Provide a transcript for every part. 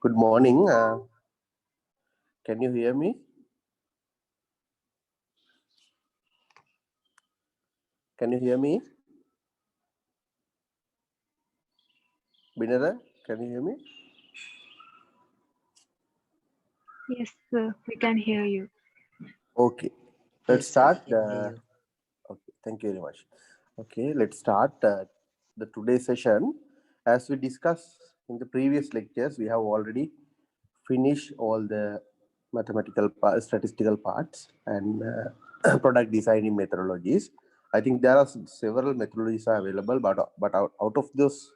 Good morning. Can you hear me? Can you hear me? Binara, can you hear me? Yes, sir, we can hear you. Okay. Let's Yes, sir, start. we can hear you. Okay. Thank you very much. Okay. Let's start the today's session. As we discussed in the previous lectures, we have already finished all the statistical parts and product designing methodologies. I think there are several methodologies are available, but out of those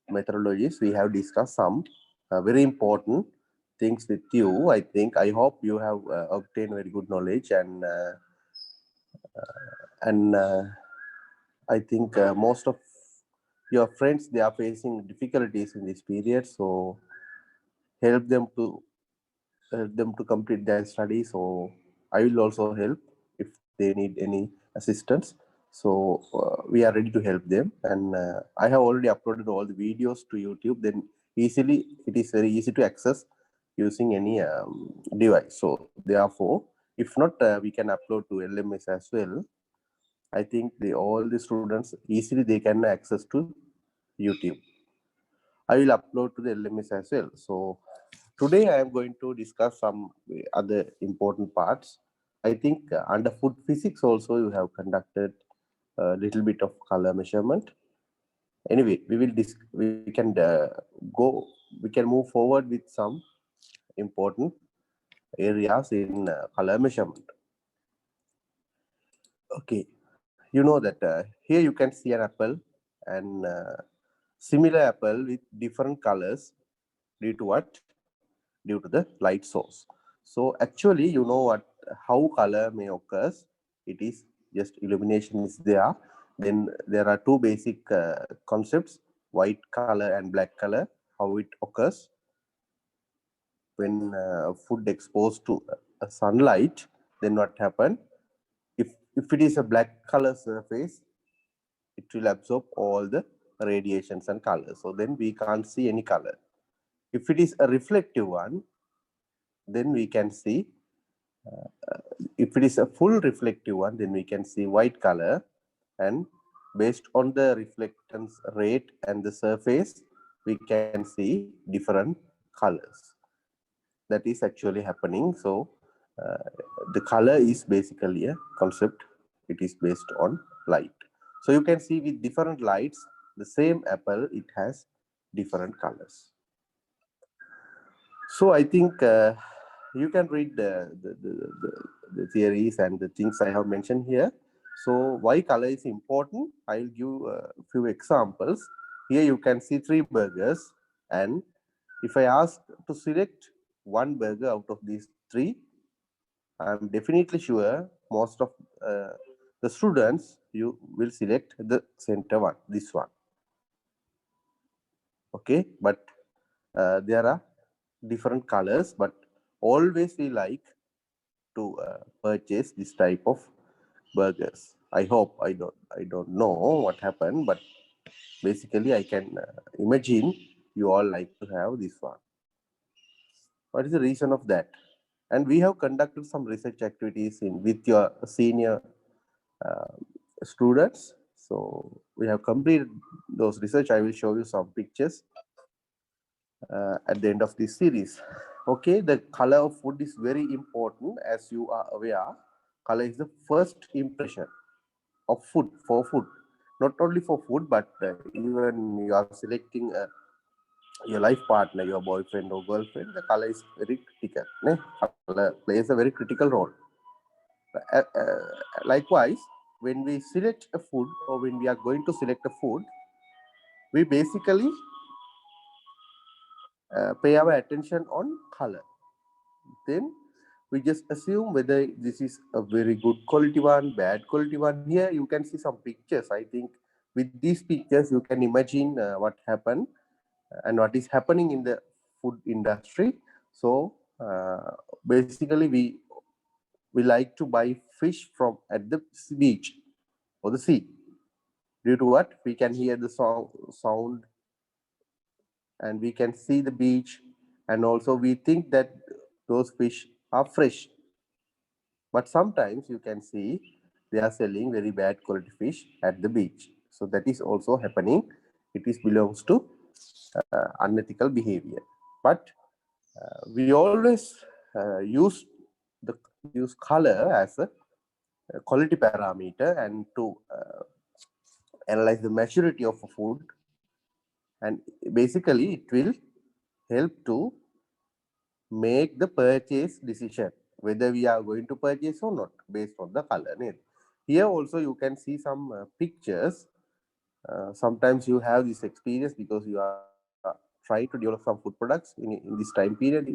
methodologies, we have discussed some very important things with you. I hope you have obtained very good knowledge, and I think most of your friends, they are facing difficulties in this period. So help them to complete their studies. So I will also help if they need any assistance. So we are ready to help them, and I have already uploaded all the videos to YouTube. Then it is very easy to access using any device. So therefore, if not, we can upload to LMS as well. I think all the students easily they can access to YouTube. I will upload to the LMS as well. So today I am going to discuss some other important parts. I think under food physics also you have conducted a little bit of color measurement. Anyway, we can move forward with some important areas in color measurement. Okay, you know that here you can see an apple and similar apple with different colors due to what? Due to the light source. So actually, you know what? How color may occur? It is just illumination is there. Then there are two basic concepts: white color and black color. How it occurs when food exposed to sunlight? Then what happen? If it is a black color surface, it will absorb all the radiations and colors. So then we can't see any color. If it is a reflective one, then we can see. If it is a full reflective one, then we can see white color, and based on the reflectance rate and the surface, we can see different colors. That is actually happening. So the color is basically a concept. It is based on light. So you can see with different lights, the same apple, it has different colors. So I think you can read the theories and the things I have mentioned here. So why color is important? I will give a few examples. Here you can see 3 burgers, and if I ask to select one burger out of these 3, I'm definitely sure most of the students you will select the center one, this one. Okay, but there are different colors, but always we like to purchase this type of burgers. I hope I don't know what happened, but basically I can imagine you all like to have this one. What is the reason of that? And we have conducted some research activities in with your senior uh, students. So we have completed those research. I will show you some pictures at the end of this series. Okay, the color of food is very important. As you are aware, color is the first impression of food, for food. Not only for food, but even you are selecting your life partner, your boyfriend or girlfriend, the color is very critical. Ne? Color plays a very critical role. Likewise, when we select a food or when we are going to select a food, we basically pay our attention on color. Then we just assume whether this is a very good quality one, bad quality one. Here you can see some pictures. I think with these pictures you can imagine what happened and what is happening in the food industry. So basically we like to buy fish from at the beach or the sea. Due to what? We can hear the sound and we can see the beach, And also we think that those fish are fresh, but sometimes you can see they are selling very bad quality fish at the beach. So that is also happening. It is belongs to unethical behavior. But we always use color as a quality parameter and to analyze the maturity of a food, and basically it will help to make the purchase decision whether we are going to purchase or not based on the color. Here also you can see some pictures. Sometimes you have this experience because you are trying to develop some food products in this time period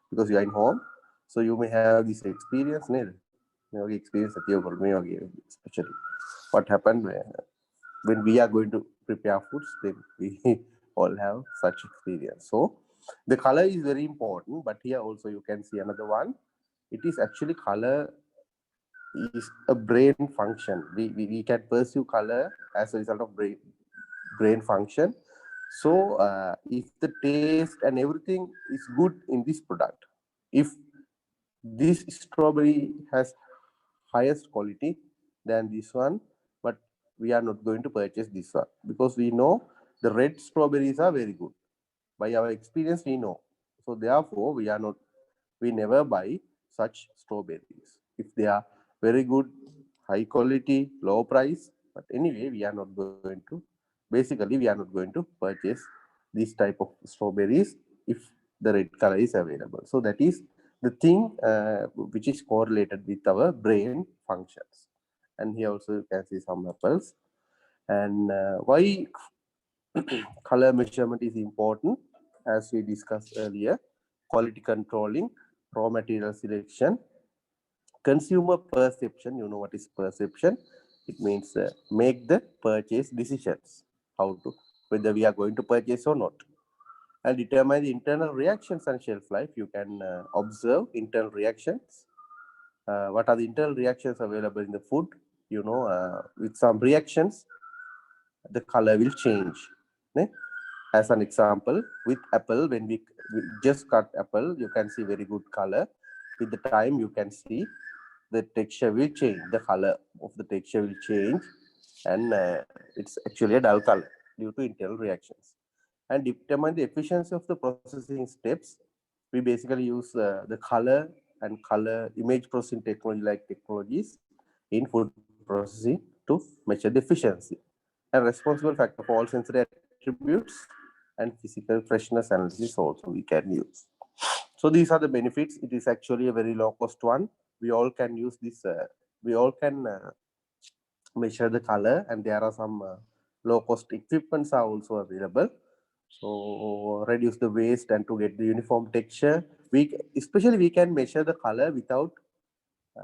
because you are in home. So you may have this experience. Experience that you especially what happened when we are going to prepare foods, then we all have such experience. So the color is very important, but here also you can see another one. It is actually color is a brain function. We can pursue color as a result of brain function. So if the taste and everything is good in this product, if this strawberry has highest quality than this one, but we are not going to purchase this one because we know the red strawberries are very good. By our experience, we know. So therefore, we never buy such strawberries. If they are very good, high quality, low price, but anyway, we are not going to, basically, we are not going to purchase this type of strawberries if the red color is available. So that is the thing which is correlated with our brain functions. And here also you can see some apples. And why color measurement is important, as we discussed earlier: quality controlling, raw material selection, consumer perception. You know what is perception? It means make the purchase decisions, how to, whether we are going to purchase or not, and determine the internal reactions and shelf life. You can observe internal reactions. What are the internal reactions available in the food? With some reactions, the color will change. As an example, with apple, when we just cut apple, you can see very good color. With the time, you can see the texture will change. The color of the texture will change, and it's actually a dull color due to internal reactions. And determine the efficiency of the processing steps, we basically use the color and color image processing technology like technologies in food processing to measure the efficiency. And responsible factor for all sensory attributes and physical freshness analysis also we can use. So these are the benefits. It is actually a very low cost one. We all can use this. We all can measure the color, and there are some low cost equipments are also available. So reduce the waste and to get the uniform texture. Especially we can measure the color without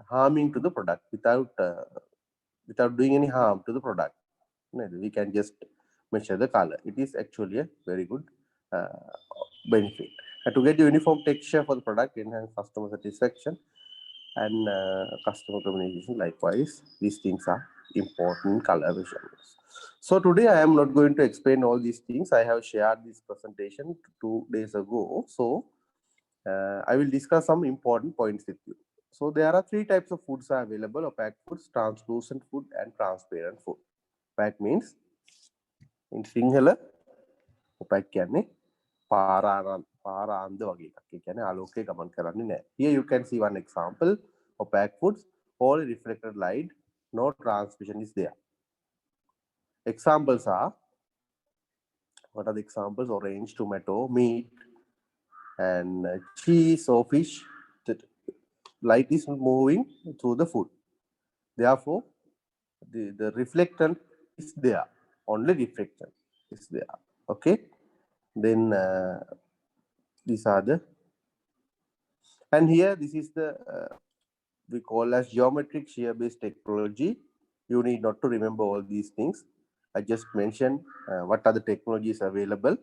harming to the product, without doing any harm to the product. We can just measure the color. It is actually a very good uh, benefit. And to get the uniform texture for the product, enhance customer satisfaction and customer communication. Likewise, these things are important color measurements. So today I am not going to explain all these things. I have shared this presentation 2 days ago. So I will discuss some important points with you. So there are 3 types of foods are available: opaque foods, translucent food, and transparent food. Opaque means in Sinhala, opaque කියන්නේ පාරාන්ද වගේ එකක්. ඒ කියන්නේ ආලෝකය ගමන් කරන්නේ නැහැ. Here you can see one example: opaque foods, all reflected light, no transmission is there. Examples are, what are the examples? Orange, tomato, meat, and cheese or fish. The light is moving through the food. Therefore, the reflectant is there. Only reflection is there. Okay. Then these are the, and here this is the we call as geometric shear based technology. You need not to remember all these things. I just mentioned what are the technologies available.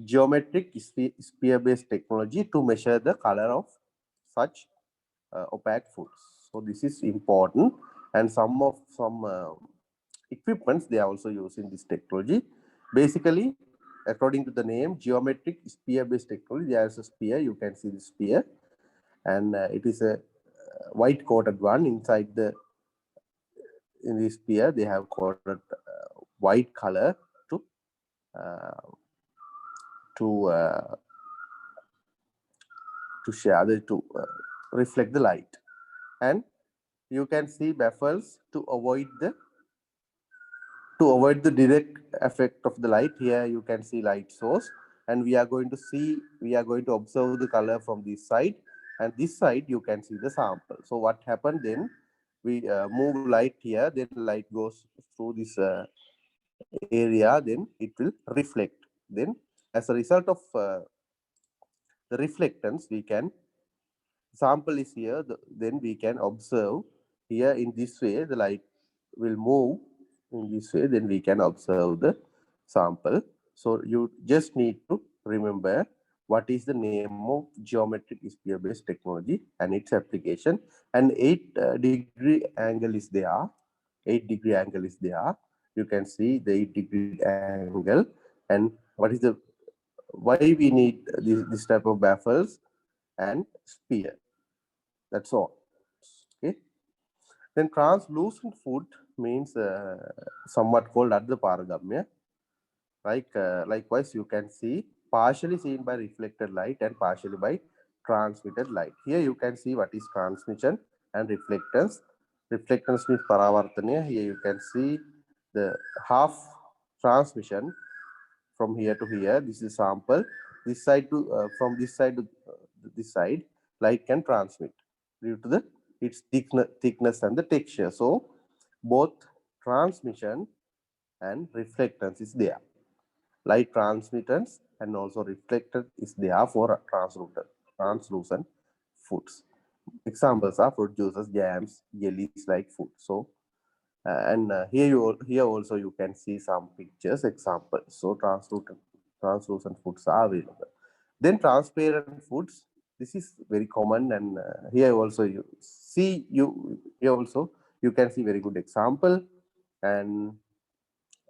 Geometric sphere based technology to measure the color of such opaque foods. So this is important, and some equipments they are also using this technology. Basically, according to the name, geometric sphere-based technology. There is a sphere. You can see the sphere, and it is a white coated one. Inside in this sphere, they have coated white color uh, to share to reflect the light, and you can see baffles to avoid the direct effect of the light. Here you can see light source, and we are going to observe the color from this side, and this side you can see the sample. So what happened then, we move light here, then light goes through this area, then it will reflect. Then as a result of the reflectance, we can sample is here, then we can observe here in this way the light will move in this way, then we can observe the sample. So you just need to remember what is the name of geometric sphere-based technology and its application. And 8-degree angle is there. 8-degree angle is there. You can see the 8-degree angle, and what is the why we need this type of baffles and sphere. That's all. Okay. Then translucent food means somewhat called ardhaparadamya. Likewise, you can see partially seen by reflected light and partially by transmitted light. Here you can see what is transmission and reflectance. Reflectance means paravartanya. Here you can see the half transmission from here to here. This is sample. This side to from this side to this side, light can transmit due to its thickness and the texture. So both transmission and reflectance is there. Light transmittance and also reflected is there for translucent foods. Examples are fruit juices, jams, jellies like food. So and here also you can see some pictures examples. So translucent foods are available. Then transparent foods. This is very common, and here also here also you can see very good example. And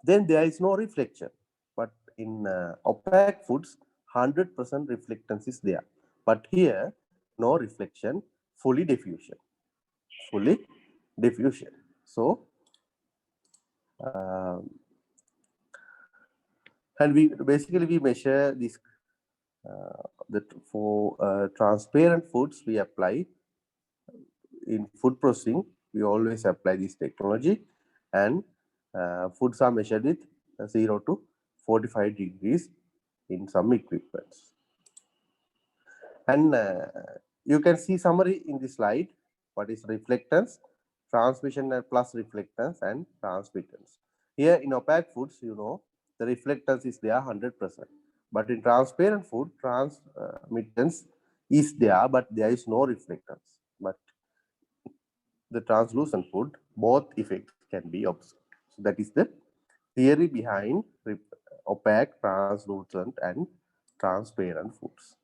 then there is no reflection, but in opaque foods 100% reflectance is there, but here no reflection, fully diffusion. So and we measure this that for transparent foods we apply in food processing. We always apply this technology, and foods are measured with 0 to 45 degrees in some equipments. And you can see summary in the slide. What is reflectance, transmission plus reflectance, and transmittance. Here in opaque foods, the reflectance is there 100%. But in transparent food, transmittance is there, but there is no reflectance. But the translucent food, both effects can be observed. So that is the theory behind opaque, translucent, and transparent foods.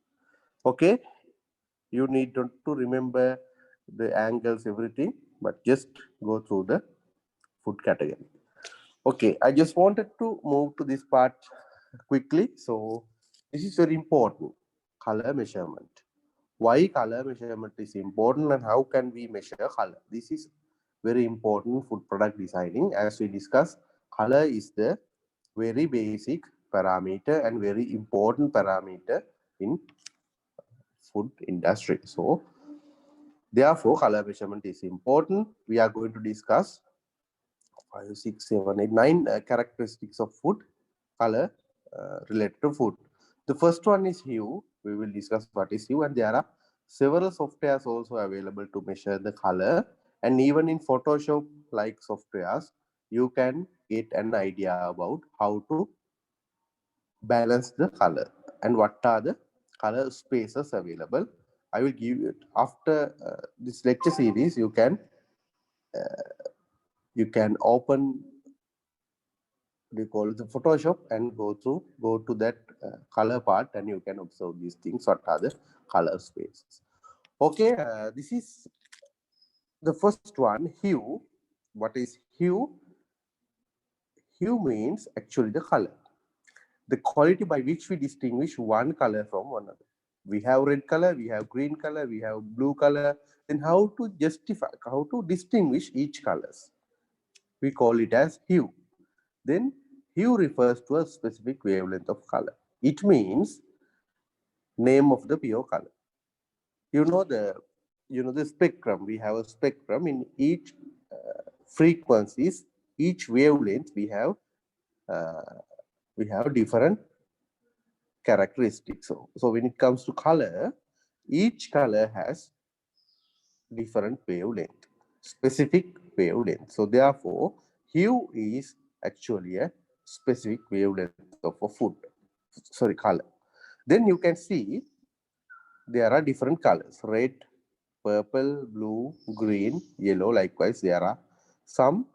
Okay, you need to remember the angles, everything, but just go through the food category. Okay, I just wanted to move to this part quickly. So this is very important, color measurement. Why color measurement is important, and how can we measure color? This is very important food product designing. As we discussed, color is the very basic parameter and very important parameter in food industry. So therefore, color measurement is important. We are going to discuss 5, 6, 7, 8, 9 characteristics of food, color related to food. The first one is hue. We will discuss what is hue, and there are several softwares also available to measure the color. And even in Photoshop like softwares, you can get an idea about how to balance the color and what are the color spaces available. I will give it after this lecture series. You can open we call it the Photoshop and go to that color part, and you can observe these things. What are the color spaces? Okay, this is the first one, hue. What is hue? Hue means actually the color. the quality by which we distinguish one color from another. We have red color, we have green color, we have blue color. Then how to justify, how to distinguish each colors? We call it as hue. Then hue refers to a specific wavelength of color. It means name of the pure color. You know the spectrum. We have a spectrum in each frequencies, each wavelength. We have different characteristics. So when it comes to color, each color has different wavelength, specific wavelength. So therefore, hue is actually a specific wavelength of a food. Sorry, color. Then you can see there are different colors: red, purple, blue, green, yellow. Likewise, there are some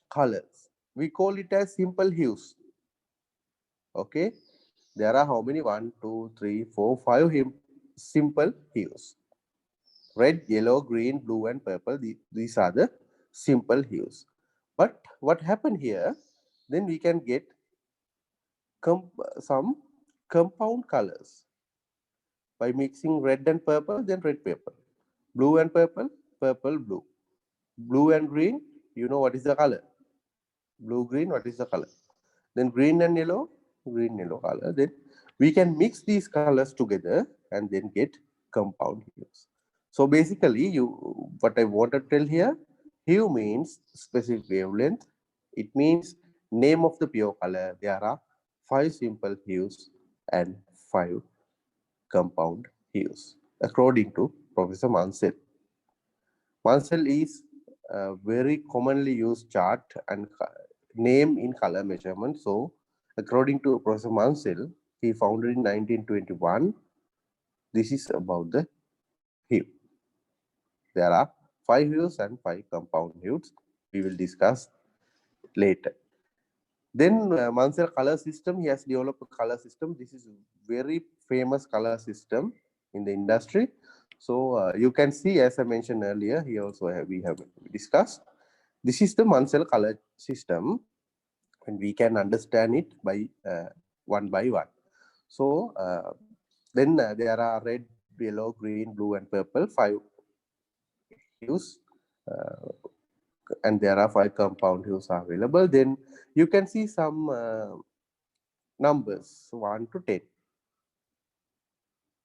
colors. We call it as simple hues. Okay, there are how many? 1, 2, 3, 4, 5 simple hues. Red, yellow, green, blue, and purple. These are the simple hues. But what happened here? Then we can get some compound colors by mixing red and purple, then red, purple, blue and purple, purple, blue, blue and green. You know what is the color? Blue, green. What is the color? Then green and yellow, green, yellow color. Then we can mix these colors together and then get compound hues. So basically, what I want to tell here, hue means specific wavelength. It means name of the pure color. There are 5 simple hues and 5 compound hues, according to Professor Mansell. Mansell is a very commonly used chart and name in color measurement. So, according to Professor Mansell, he founded in 1921. This is about the hue. There are 5 hues and 5 compound hues. We will discuss later. Then Mansell color system, he has developed a color system. This is a very famous color system in the industry. So you can see, as I mentioned earlier, here also we have discussed. This is the Mansell color system, and we can understand it by one by one. So then there are red, yellow, green, blue, and purple, 5 hues. And there are 5 compound hues are available. Then you can see some numbers 1 to 10.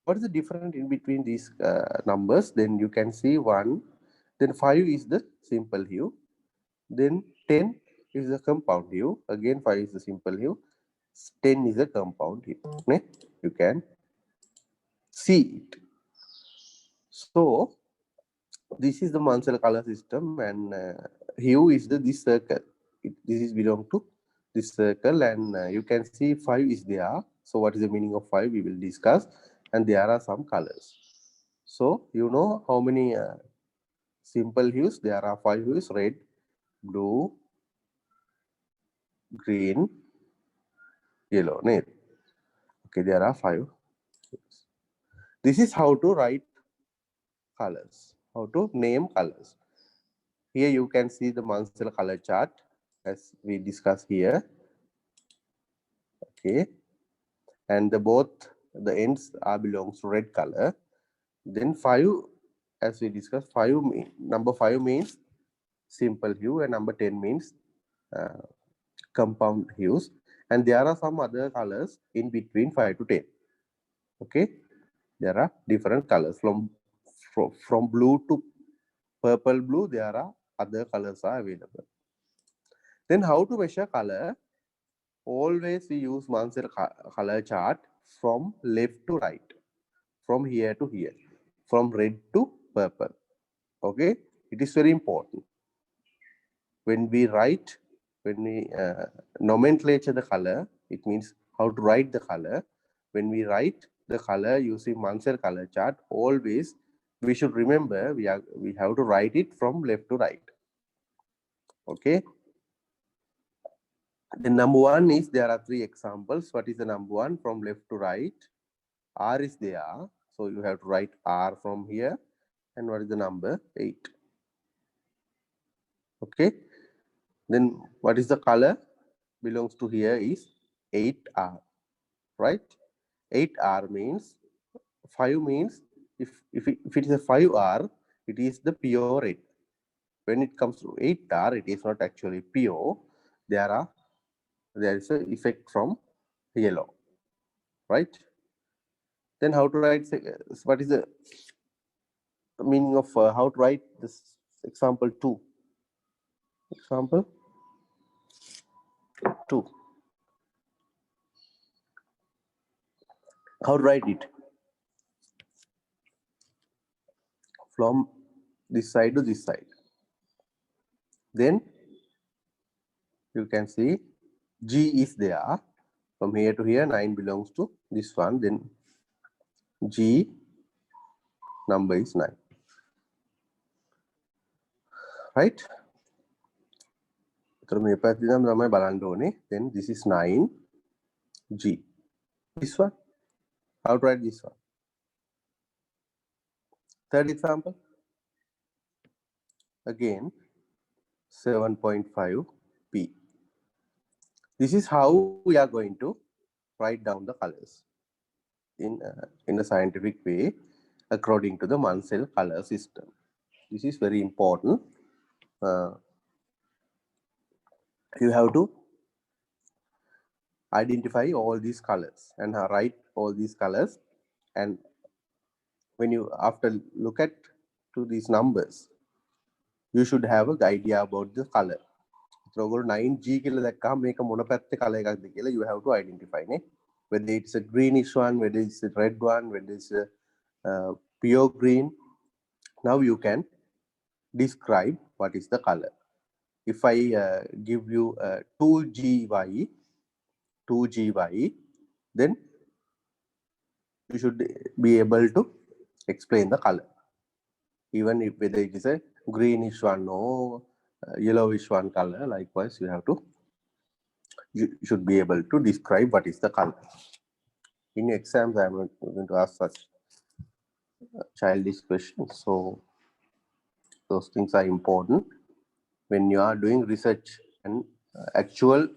What is the difference in between these numbers? Then you can see 1, then 5 is the simple hue, then 10 is the compound hue, again 5 is the simple hue, 10 is the compound hue. You can see it. So this is the Mansell color system, and hue is this circle. This is belong to this circle, and you can see 5 is there. So what is the meaning of 5? We will discuss, and there are some colors. So you know how many simple hues? There are 5 hues: red, blue, green, yellow. Okay, there are 5 hues. This is how to write colors, how to name colors. Here you can see the Mansell color chart as we discuss here. Okay, and both the ends are belongs to red color. Then 5, as we discussed, number 5 means simple hue, and number 10 means compound hues, and there are some other colors in between 5 to 10. Okay, there are different colors from blue to purple blue. There are other colors are available. Then how to measure color? Always we use Mansell color chart from left to right, from here to here, from red to purple. Okay, it is very important. When we nomenclature the color, it means how to write the color. When we write the color using Mansell color chart, always we should remember we have to write it from left to right. Okay. The number 1 is, there are 3 examples. What is the number 1 from left to right? R is there, so you have to write R from here. And what is the number? 8. Okay. Then what is the color belongs to here is 8R, right? 8R means 5 means if it is a 5R, it is the pure red. When it comes to 8R, it is not actually pure. There is an effect from yellow, right? Then how to write, what is the meaning of how to write this example 2? Example 2. How to write it? From this side to this side. Then you can see G is there. From here to here, 9 belongs to this one. Then G number is 9. Right? Then this is 9 G. This one. How to write this one? Third example. Again, 7.5 P. This is how we are going to write down the colors in a scientific way according to the Munsell color system. This is very important. You have to identify all these colors and write all these colors, and when you after look at to these numbers, you should have an idea about the color. So 9G කියලා දැක්කම මේක මොන පැත්තේ color එකක්ද කියලා you have to identify නේ, whether it's a greenish one, whether it's a red one, whether it's a pure green. Now you can describe what is the color. If I give you 2GY, then you should be able to explain the color, even if whether it is a greenish one or yellowish one color. Likewise, you should be able to describe what is the color. In exams, I am not going to ask such childish questions, so those things are important when you are doing research and actually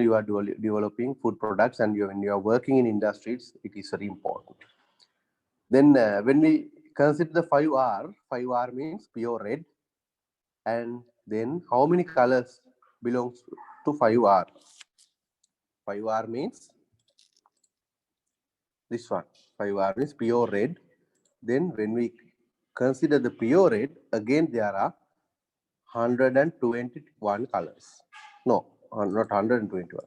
you are developing food products, and when you are working in industries, it is very important. Then when we consider the 5R means pure red. And then how many colors belongs to 5R? 5R means this one. 5R means pure red. Then when we consider the pure red, again there are 121 colors. No, not 121.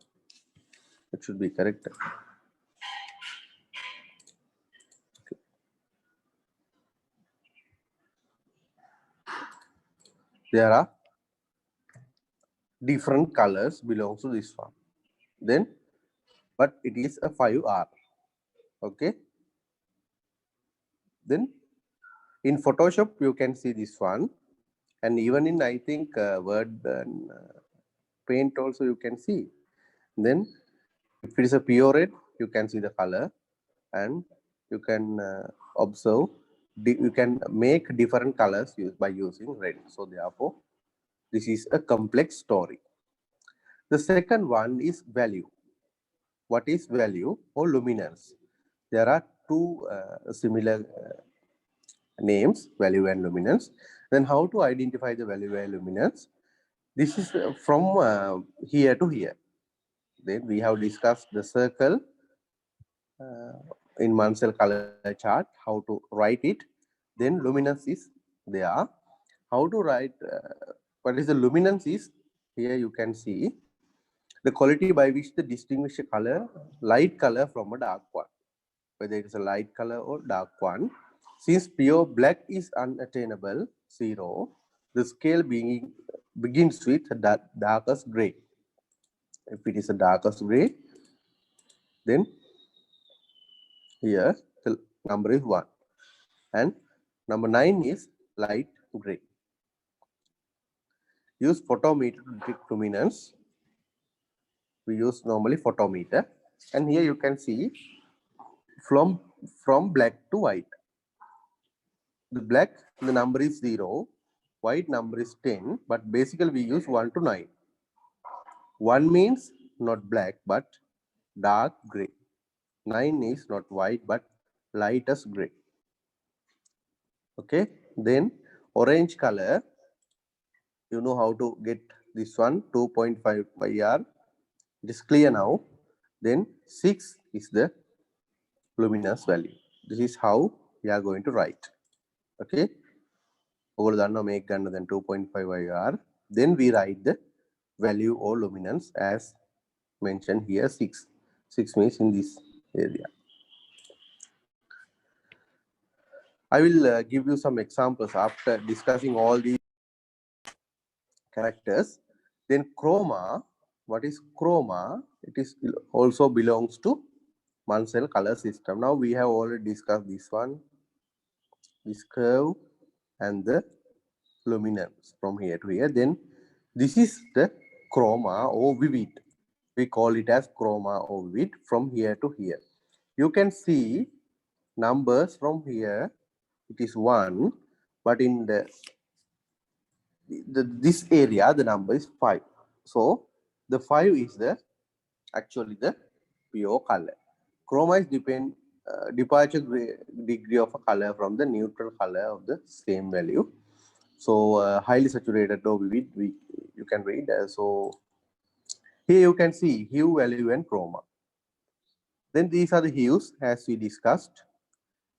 It should be correct. Okay. There are different colors belongs to this one. Then, but it is a 5R. Okay. Then in Photoshop, you can see this one. And even in, I think, Word and Paint also you can see. Then if it is a pure red, you can see the color, and you can observe, you can make different colors by using red. So therefore, this is a complex story. The second one is value. What is value or luminance? There are two similar names, value and luminance. Then how to identify the value and luminance? This is from here to here. Then we have discussed the circle in Munsell color chart, how to write it. Then luminance is there. How to write, what is the luminance is, here you can see the quality by which they distinguish a color, light color from a dark one, whether it is a light color or dark one. Since pure black is unattainable, 0, the scale begins with the darkest gray. If it is a darkest gray, then here the number is 1. And number 9 is light gray. Use photometer to detect luminance. We use normally photometer. And here you can see from black to white. The black, the number is 0. White number is 10. But basically we use 1 to 9. 1 means not black, but dark gray. 9 is not white, but lightest gray. Okay, then orange color, you know how to get this one, 2.5 IR. It is clear now. Then 6 is the luminous value. This is how we are going to write. Okay, make then 2.5 IR. Then we write the value or luminance as mentioned here, 6. 6 means in this area. I will give you some examples after discussing all these characters. Then chroma, what is chroma? It is also belongs to Munsell color system. Now we have already discussed this one, this curve and the luminance from here to here. Then this is the chroma or vivid. We call it as chroma or vivid from here to here. You can see numbers from here. It is 1, but in this area the number is 5. So the 5 is the actually the pure color. Chroma is departure degree of a color from the neutral color of the same value. So highly saturated or vivid, you can read. So here you can see hue, value, and chroma. Then these are the hues as we discussed.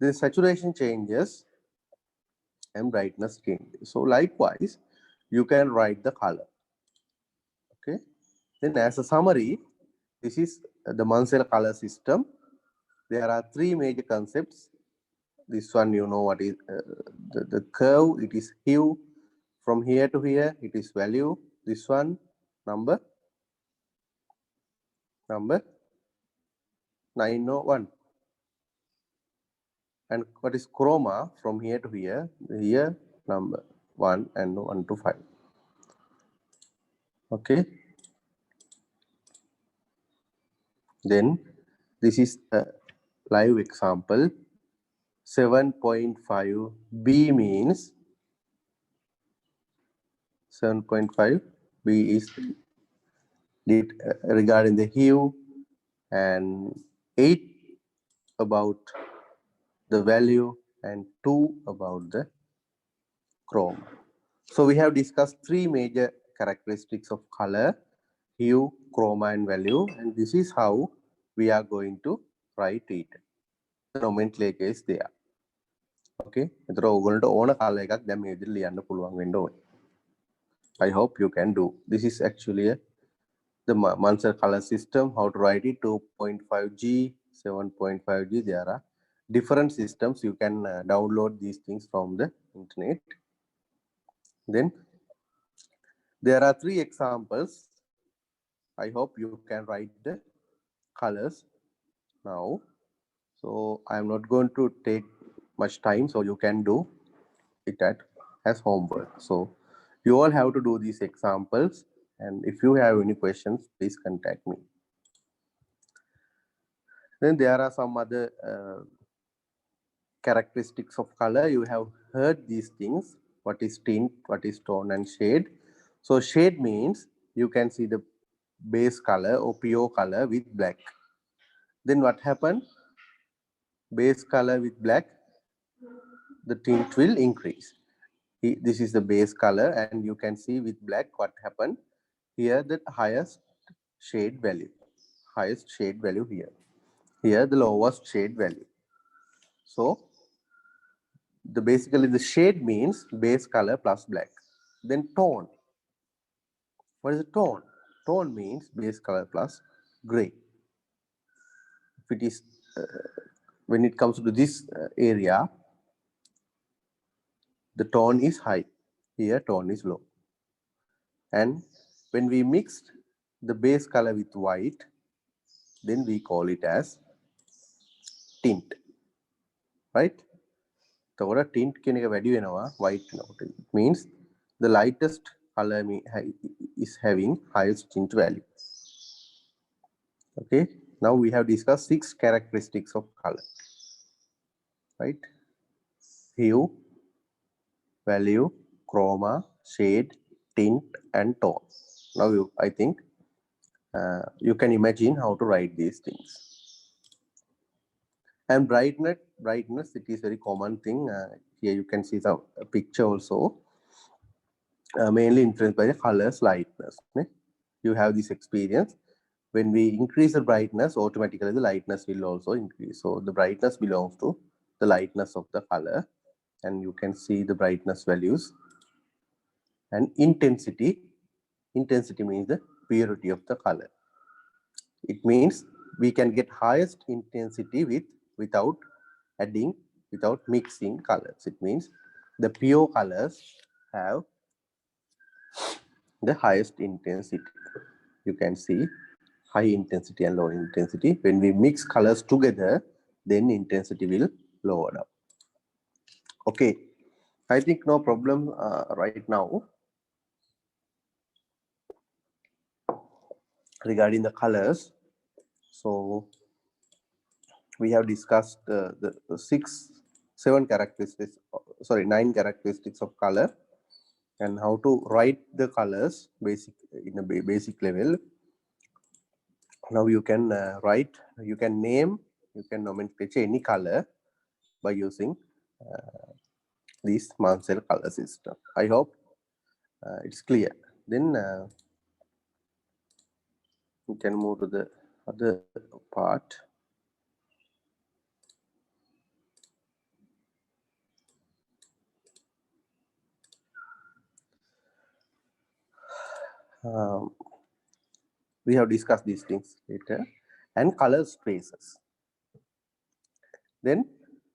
The saturation changes and brightness changes. So likewise, you can write the color. Okay. Then as a summary, this is the Munsell color system. There are 3 major concepts. This one, you know what is the curve. It is hue. From here to here, it is value. This one, number 901. And what is chroma? From here to here number 1 and 1 to 5. Okay. Then this is a live example. 7.5 B means 7.5 B is regarding the hue, and 8 about the value, and 2 about the chroma. So we have discussed 3 major characteristics of color: hue, chroma, and value, and this is how we are going to write it. The nomenclature is there. Okay, එතකොට ඕගොල්ලන්ට ඕන color එකක් දැන් මේ විදිහට ලියන්න පුළුවන් වෙන්න ඕනේ. I hope you can do. This is actually the Munsell color system. How to write it? 2.5G, 7.5G. There are different systems. You can download these things from the internet. Then there are 3 examples. I hope you can write the colors now. So I am not going to take much time, so you can do it as homework. So you all have to do these examples, and if you have any questions, please contact me. Then there are some other characteristics of color. You have heard these things. What is tint, what is tone, and shade. So shade means you can see the base color or pure color with black. Then what happened? Base color with black, the tint will increase. This is the base color, and you can see with black what happened. Here the highest shade value. Highest shade value here. Here the lowest shade value. So basically the shade means base color plus black. Then tone. What is the tone? Tone means base color plus gray. If it is when it comes to this area, the tone is high. Here tone is low. And when we mixed the base color with white, then we call it as tint. Right? So tint කියන එක වැඩි වෙනවා white වෙනකොට. It means the lightest color is having highest tint value. Okay. Now we have discussed 6 characteristics of color. Right? Hue, value, chroma, shade, tint, and tone. Now I think you can imagine how to write these things. And brightness, it is very common thing. Here you can see some picture also, mainly influenced by the colors, lightness. You have this experience. When we increase the brightness, automatically the lightness will also increase. So the brightness belongs to the lightness of the color, and you can see the brightness values. And intensity means the purity of the color. It means we can get highest intensity without adding, without mixing colors. It means the pure colors have the highest intensity. You can see high intensity and low intensity. When we mix colors together, then intensity will lower down. Okay, I think no problem right now regarding the colors. So we have discussed the 9 characteristics of color, and how to write the colors in a basic level. Now you can write, you can name, you can nomenclature any color by using this Mansell color system. I hope it's clear. Then we can move to the other part. We have discussed these things later. And color spaces. Then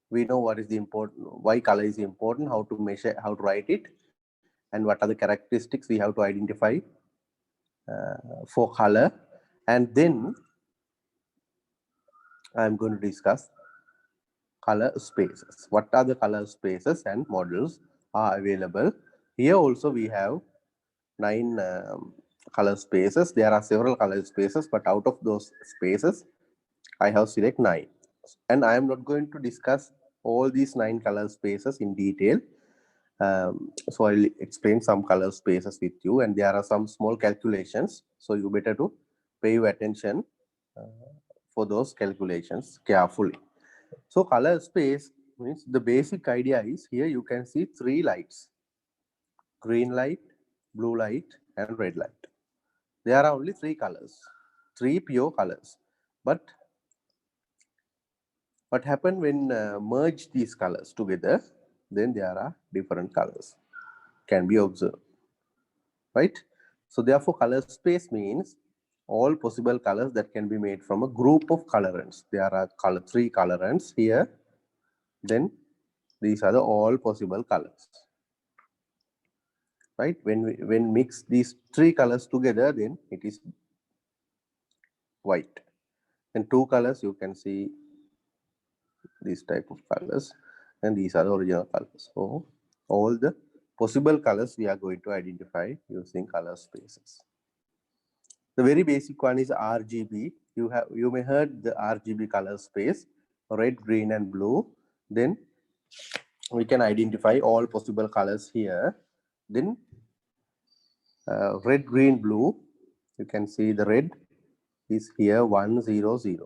we know what is the important, why color is important, how to measure, how to write it, and what are the characteristics we have to identify for color. And then I'm going to discuss color spaces. What are the color spaces and models are available? Here also we have 9 color spaces. There are several color spaces, but out of those spaces, I have select 9. And I am not going to discuss all these 9 color spaces in detail. So I'll explain some color spaces with you, and there are some small calculations. So you better to pay your attention for those calculations carefully. So color space means the basic idea is here you can see 3 lights: green light, blue light, and red light. There are only 3 colors, 3 pure colors. But what happens when merge these colors together? Then there are different colors can be observed, right? So therefore, color space means all possible colors that can be made from a group of colorants. There are 3 colorants here. Then these are the all possible colors, right? When mix these 3 colors together, then it is white. And 2 colors, you can see these type of colors, and these are the original colors. So all the possible colors we are going to identify using color spaces. The very basic one is RGB. You may heard the RGB color space, red, green, and blue. Then we can identify all possible colors here. Then red, green, blue. You can see the red is here 100.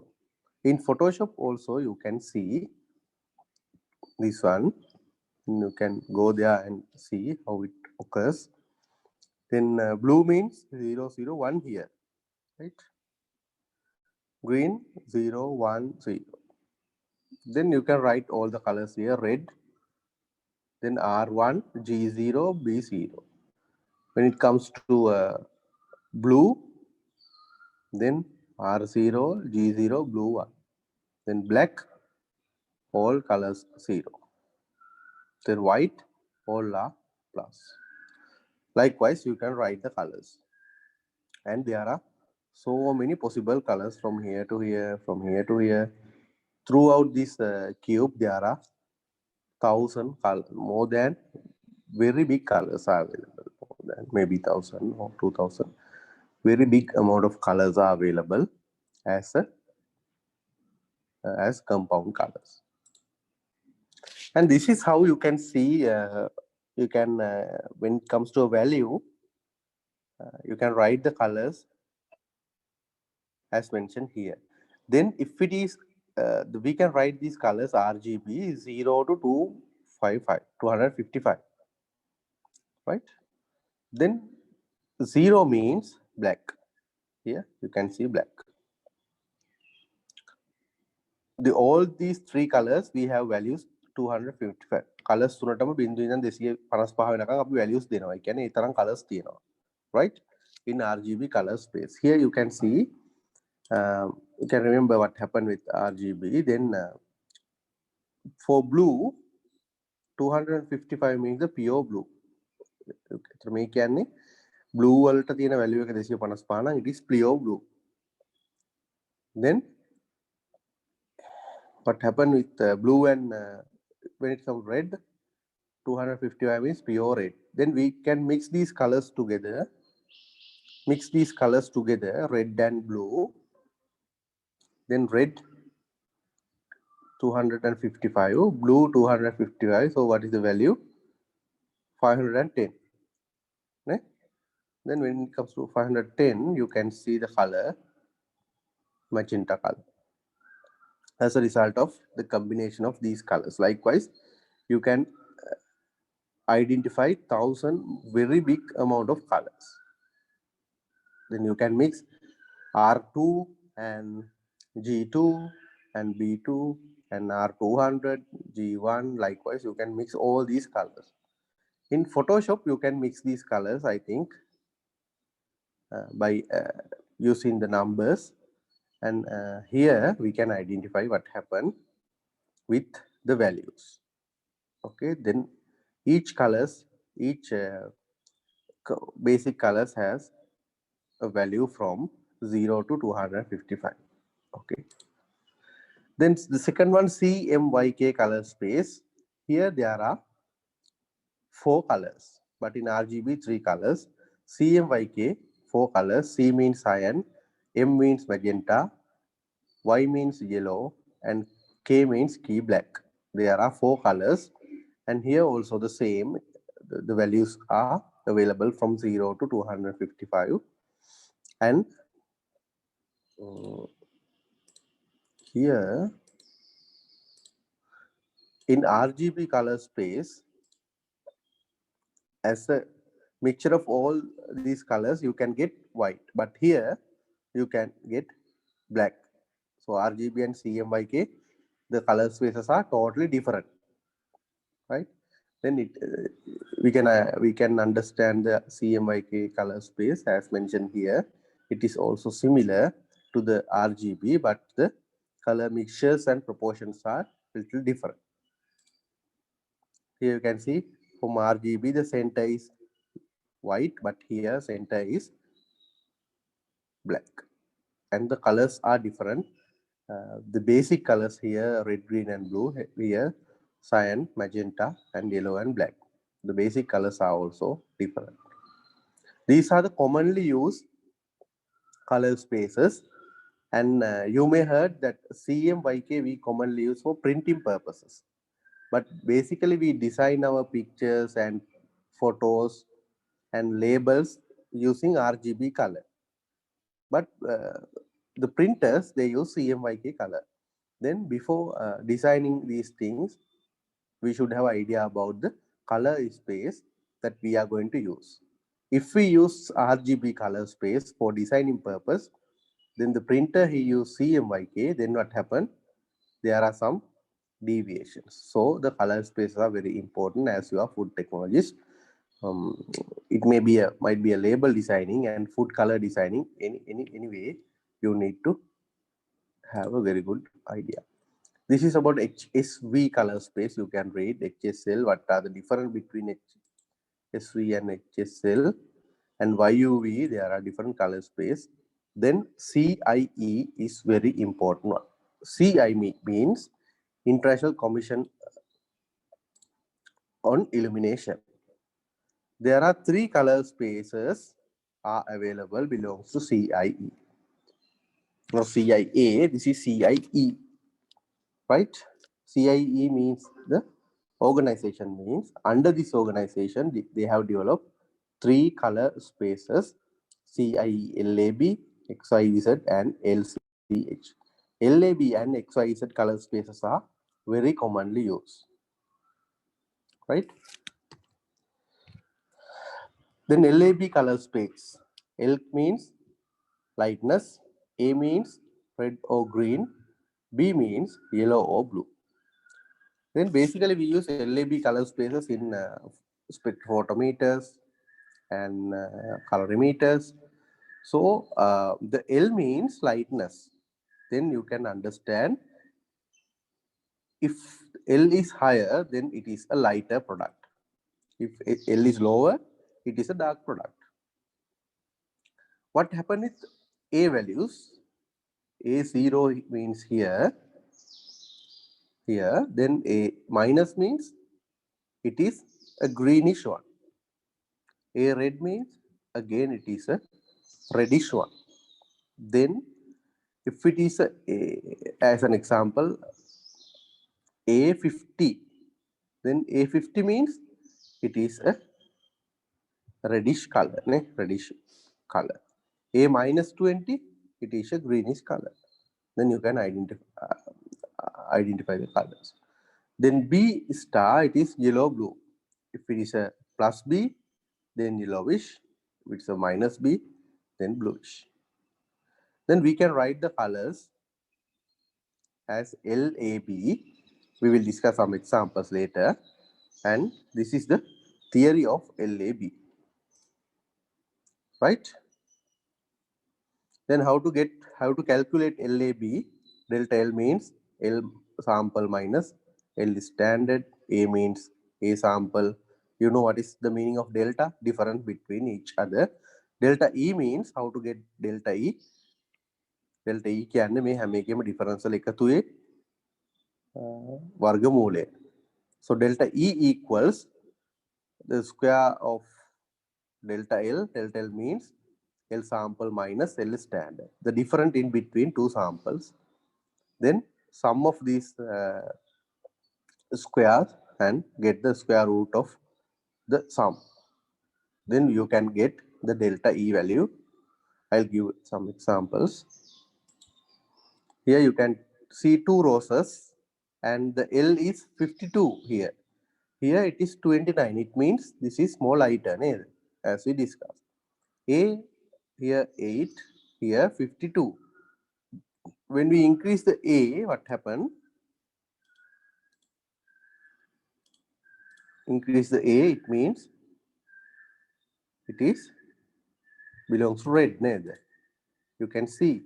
In Photoshop also you can see this one. You can go there and see how it occurs. Then blue means 001 here, right? Green 010. Then you can write all the colors here: red, then R1, G0, B0. When it comes to blue, then R0, G0, blue 1. Then black, all colors 0. Then white, all are plus. Likewise, you can write the colors. And there are so many possible colors from here to here, from here to here. Throughout this cube, there are 1,000 colors, more than very big colors are available, more than maybe 1,000 or 2,000. Very big amount of colors are available as compound colors. And this is how you can see, you can, when it comes to a value, you can write the colors as mentioned here. Then if it is, we can write these colors RGB 0 to 255, right? Then 0 means black. Here you can see black. All these three colors we have values 255. Colors තුනටම බිඳු ඉඳන් 255 වෙනකන් අපි values දෙනවා. ඒ කියන්නේ ඒ තරම් colors තියෙනවා. Right? In RGB color space. Here you can see, you can remember what happened with RGB. Then for blue, 255 means the pure blue. මේ කියන්නේ blue වලට තියෙන value එක 255 නම් it is pure blue. Then what happened with blue and when it comes red, 255 means pure red. Then we can mix these colors together. Red and blue. Then red 255, blue 255. So what is the value? 510. Right? Then when it comes to 510, you can see the color magenta color as a result of the combination of these colors. Likewise, you can identify 1000 very big amount of colors. Then you can mix R2 and G2 and B2 and R200, G1. Likewise, you can mix all these colors. In Photoshop, you can mix these colors, I think, by using the numbers. And here we can identify what happened with the values. Okay, then each basic colors has a value from 0 to 255. Okay. Then the second one, CMYK color space. Here there are 4 colors, but in RGB 3 colors. CMYK 4 colors. C means cyan, M means magenta, Y means yellow, and K means key black. There are 4 colors, and here also the same. The values are available from 0 to 255, and here in RGB color space, as a mixture of all these colors, you can get white, but here you can get black. So RGB and CMYK, the color spaces are totally different, right? Then we can understand the CMYK color space as mentioned here. It is also similar to the RGB, but the color mixtures and proportions are a little different. Here you can see from RGB the center is white, but here center is black, and the colors are different. The basic colors here, red, green, and blue. Here cyan, magenta, and yellow and black. The basic colors are also different. These are the commonly used color spaces, and you may heard that CMYK we commonly use for printing purposes, but basically we design our pictures and photos and labels using RGB color. But the printers, they use CMYK color. Then before designing these things, we should have idea about the color space that we are going to use. If we use RGB color space for designing purpose, then the printer he use CMYK, then what happen? There are some deviations. So the color spaces are very important as you are food technologist. It might be a label designing and food color designing. Anyway, you need to have a very good idea. This is about HSV color space. You can read HSL. What are the difference between HSV and HSL, and YUV? There are different color space. Then CIE is very important one. CIE means International Commission on Illumination. There are 3 color spaces are available, belongs to CIE. Now CIA, this is CIE, right? CIE means the organization, means under this organization they have developed 3 color spaces: CIE LAB, XYZ and LCH. LAB and XYZ color spaces are very commonly used, right? Then LAB color space. L means lightness, A means red or green, B means yellow or blue. Then basically we use LAB color spaces in spectrophotometers and colorimeters. So the L means lightness. Then you can understand if L is higher, then it is a lighter product. If L is lower, it is a dark product. What happened with A values? A0 means here, then A minus means it is a greenish one. A red means again it is a reddish one. Then if it is as an example, A50, then A50 means it is a reddish color, reddish color. A minus 20, it is a greenish color. Then you can identify the colors. Then B star, it is yellow blue. If it is a plus B, then yellowish. If it's a minus B, then bluish. Then we can write the colors as LAB. We will discuss some examples later. And this is the theory of LAB. Right? Then how to calculate LAB? Delta L means L sample minus L standard. A means A sample. You know what is the meaning of delta? Difference between each other. Delta E means how to get delta E. Delta E කියන්නේ මේ හැම එකේම differential එකතුවේ වර්ගමූලය. So delta E equals the square of delta L. Delta L means L sample minus L standard. The difference in between two samples. Then sum of these squares and get the square root of the sum. Then you can get the delta E value. I'll give some examples. Here you can see two roses and the L is 52 here. Here it is 29. It means this is more lighter, as we discussed. A here 8, here 52. When we increase the A, what happened? Increase the A, it means it is belongs to red. You can see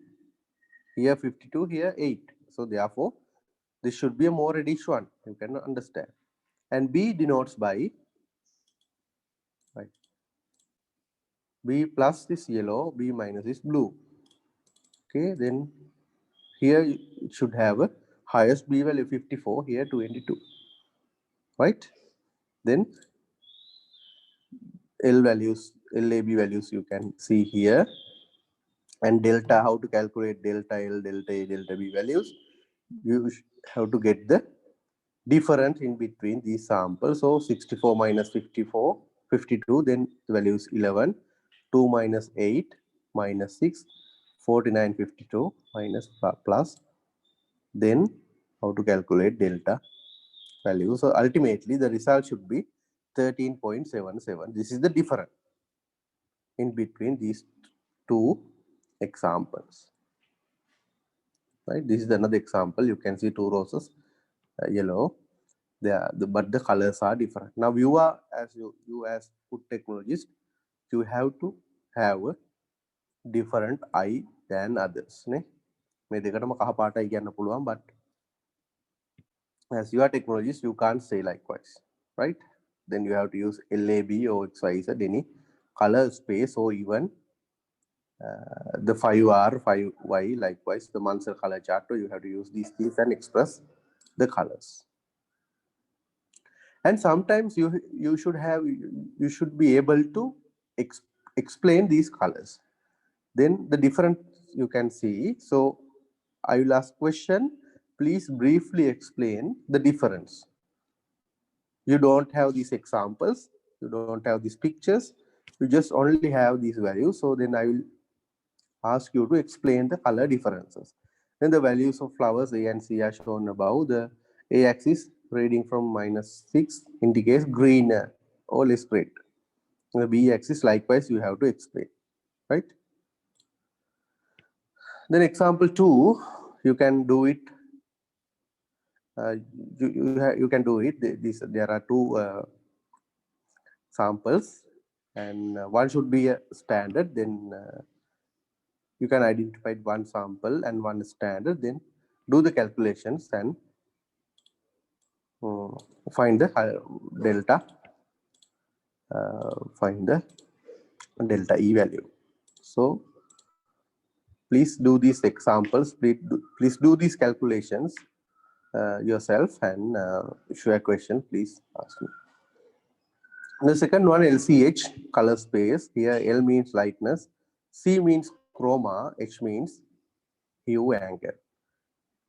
here 52, here 8. So therefore, this should be a more reddish one. You can understand. And B denotes by right. B plus is yellow, B minus is blue. Okay, then here it should have a highest B value 54, here 22. Right? Then L values, LAB values you can see here. And delta, how to calculate delta L, delta A, delta B values. You have to get the difference in between these samples. So 64 minus 54, 52, then the value is 11. 2 minus 8 minus 6, 49, 52 minus plus. Then how to calculate delta value. So ultimately the result should be 13.77. This is the difference in between these two examples. Right? This is another example. You can see two roses, yellow. But the colors are different. Now you are you as food technologist, you have to have a different eye than others. මේ දෙකටම කහ පාටයි කියන්න පුළුවන්, but as you are technologist, you can't say likewise, right? Then you have to use LAB or XYZ, any color space, or even the 5R, 5Y, likewise the Munsell color chart. You have to use these things and express the colors. And sometimes you should be able to explain these colors. Then the difference you can see. So I will ask question. Please briefly explain the difference. You don't have these examples. You don't have these pictures. You just only have these values. So then I will ask you to explain the color differences. Then the values of flowers A and C are shown above. The A-axis reading from -6 indicates green, all is great. The B-axis likewise you have to explain, right? Then example 2, you can do it. You can do it. There are two samples, and one should be a standard. Then you can identify one sample and one standard. Then do the calculations and find the delta. Find the delta E value. So please do these examples. Please do these calculations yourself, and if you have a question, please ask me. The second one, LCH, color space. Here L means lightness, C means chroma, H means hue angle.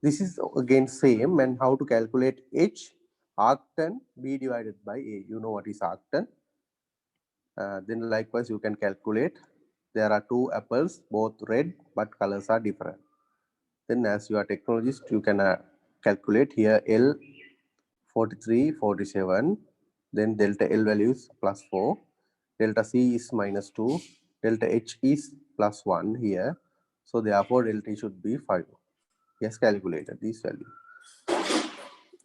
This is again same, and how to calculate H, arctan B divided by A. You know what is arctan. Then likewise you can calculate. There are two apples, both red, but colors are different. Then as you are technologist, you can calculate here L 43, 47. Then delta L values +4. Delta C is -2. Delta H is +1 here. So therefore delta should be 5. Yes, calculated this value.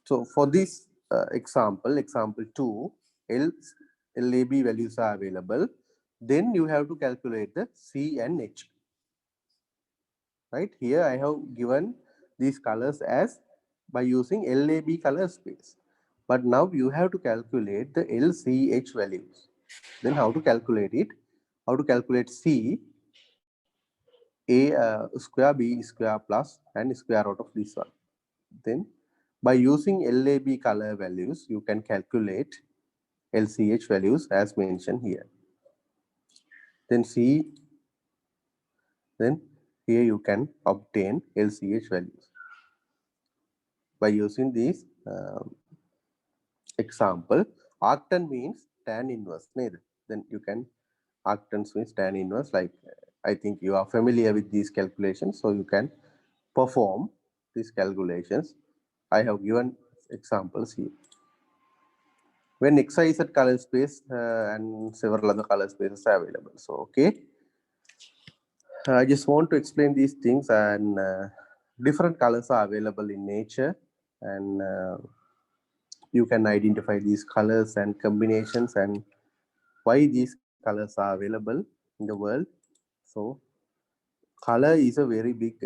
So for this example 2, LAB values are available. Then you have to calculate the C and H. Right here, I have given these colors as by using LAB color space. But now you have to calculate the LCH values. Then how to calculate it? How to calculate C, A square, B square plus, and square root of this one. Then by using LAB color values, you can calculate LCH values as mentioned here. Then C, then here you can obtain LCH values by using these example. Arctan means tan inverse. Then you can arctans means tan inverse. Like I think you are familiar with these calculations, so you can perform these calculations. I have given examples here. When Xi is at color space and several other color spaces are available. So okay, I just want to explain these things, and different colors are available in nature, and you can identify these colors and combinations and why these colors are available in the world. So color is a very big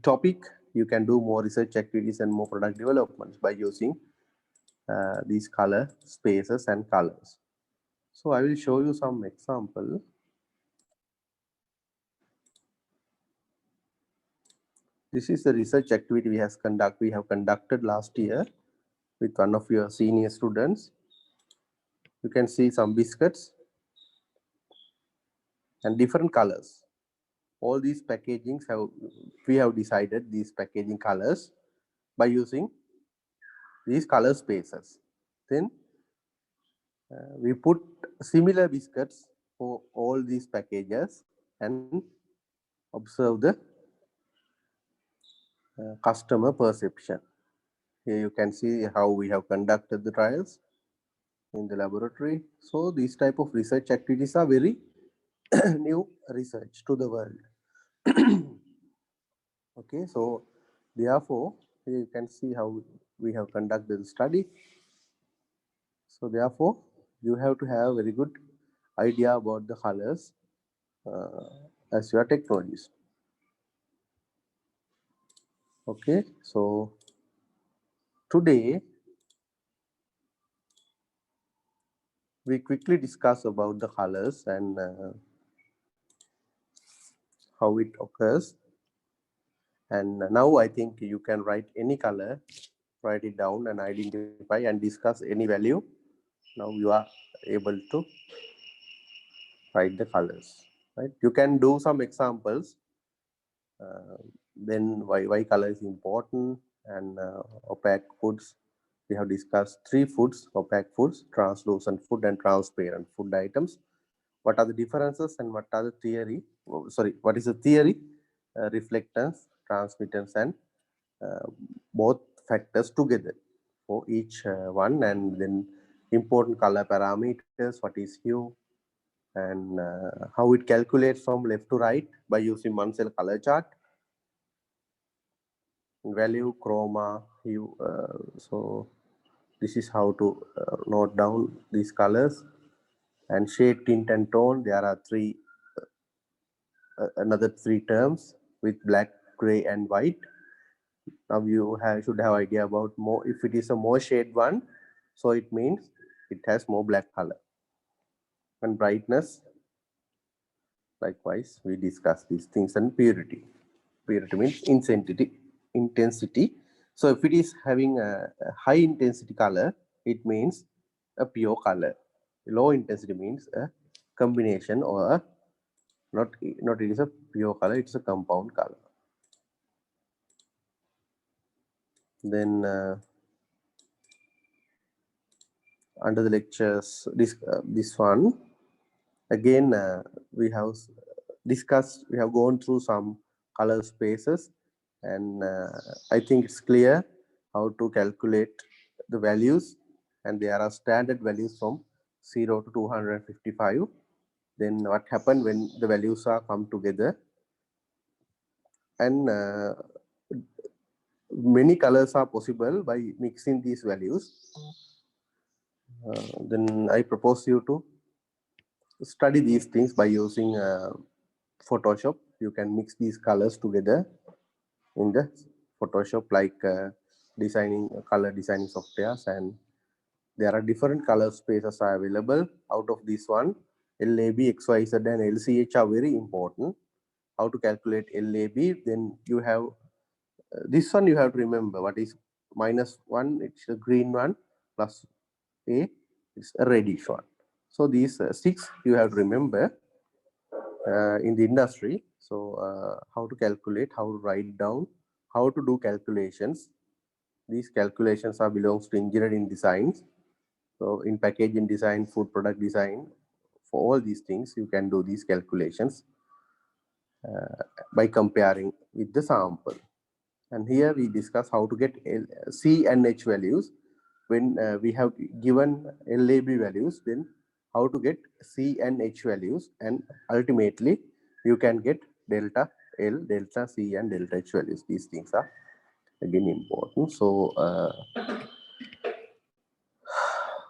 topic. You can do more research activities and more product developments by using these color spaces and colors. So I will show you some example. This is the research activity we have conducted last year with one of your senior students. You can see some biscuits and different colors. All these packagings we have decided these packaging colors by using these color spaces. Then we put similar biscuits for all these packages and observe the customer perception. Here you can see how we have conducted the trials in the laboratory. So these type of research activities are very new research to the world. Okay, so therefore here you can see how we have conducted the study. So therefore you have to have very good idea about the colors as your technologist. Okay, so today we quickly discuss about the colors and how it occurs. And now I think you can write any color, write it down and identify and discuss any value. Now you are able to write the colors, right? You can do some examples. Then why color is important, and opaque foods. We have discussed 3 foods: opaque foods, translucent food, and transparent food items. what are the differences and what are the theory, what is the theory, reflectance, transmittance, and both factors together for each one, and then important color parameters, what is hue, and how it calculates from left to right by using one cell color chart, value, chroma, hue. So this is how to note down these colors. And shade, tint, and tone, there are another three terms with black, gray, and white. Now you should have idea about more. If it is a more shade one, so it means it has more black color. And brightness, likewise, we discuss these things. And purity. Purity means intensity. So if it is having a high intensity color, it means a pure color. Low intensity means a combination, or a not it is a pure color, it's a compound color. Then under the lectures, this one again, we have discussed, we have gone through some color spaces, and I think it's clear how to calculate the values, and there are standard values from 0 to 255. Then what happened when the values are come together, and many colors are possible by mixing these values. Then I propose you to study these things by using Photoshop. You can mix these colors together in the Photoshop, like designing color designing softwares, and there are different color spaces are available. Out of this one, LAB, XYZ, and LCH are very important. How to calculate LAB? Then you have this one, you have to remember what is -1, it's a green one, plus A, it's a reddish one. So these 6 you have to remember in the industry. So how to calculate, how to write down, how to do calculations. These calculations are belongs to engineering designs. So in packaging design, food product design, for all these things, you can do these calculations by comparing with the sample. And here we discuss how to get C and H values. When we have given LAB values, then how to get C and H values, and ultimately you can get delta L, delta C, and delta H values. These things are again important. So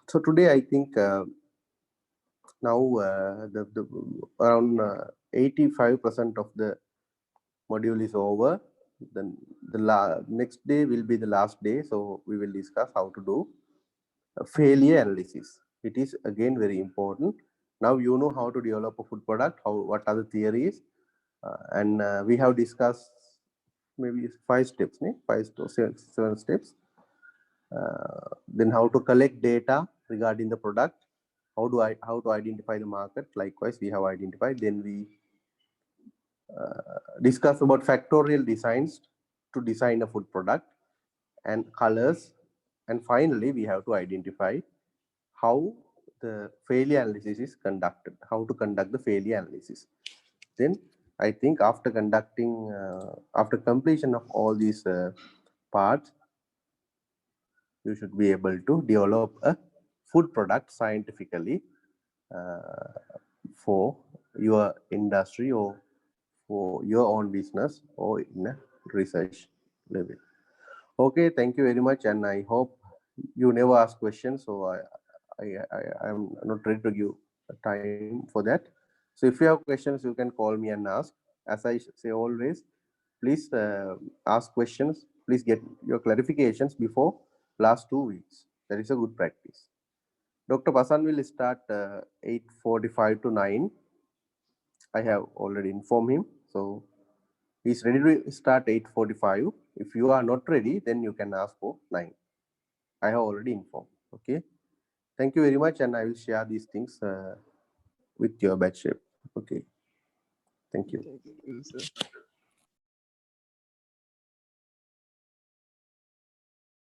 so today I think now the around 85% of the module is over. Then the next day will be the last day, so we will discuss how to do failure analysis. It is again very important. Now you know how to develop a food product, what are the theories, and we have discussed maybe 5 steps, 5 to 7 steps. Then how to collect data regarding the product, how to identify the market. Likewise, we have identified. Then we discuss about factorial designs to design a food product, and colors, and finally we have to identify how the failure analysis is conducted, how to conduct the failure analysis. Then I think after after completion of all these parts, you should be able to develop a food product scientifically for your industry, or for your own business, or in a research level. Okay, thank you very much, and I hope you never ask questions, so I am not ready to give time for that. So if you have questions, you can call me and ask. As I say always, please ask questions. Please get your clarifications before last 2 weeks. That is a good practice. Dr. Basan will start 8:45 to 9. I have already informed him, so he's ready to start 8:45. If you are not ready, then you can ask for 9. I have already informed. Okay. Thank you very much, and I will share these things with your batch shape. Okay. Thank you. Thank you, sir.